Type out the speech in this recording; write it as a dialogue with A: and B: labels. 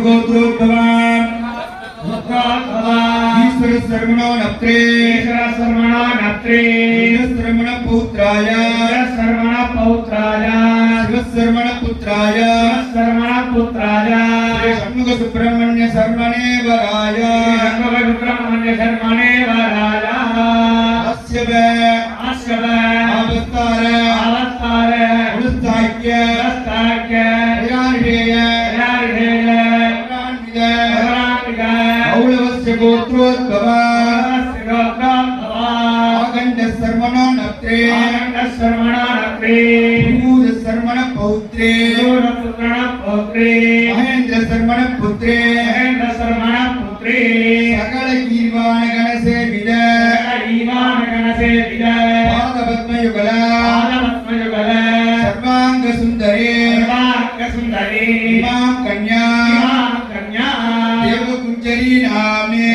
A: गोत्रोद्भवान् ईश्वर सर्वणो नत्रे सर्वण पौत्राय सर्वण पुत्राय षण्मुख सुब्रह्मण्य शर्मणे वराय आगंड सर्वणो नत्रे भूर सर्वण पौत्रे महेंद्र सर्वण पुत्रे सकल गीवान गण सेविद पादपद्मयुगल सर्वांग सुंदरी इमां कन्या देवकुंजरी नाम्ने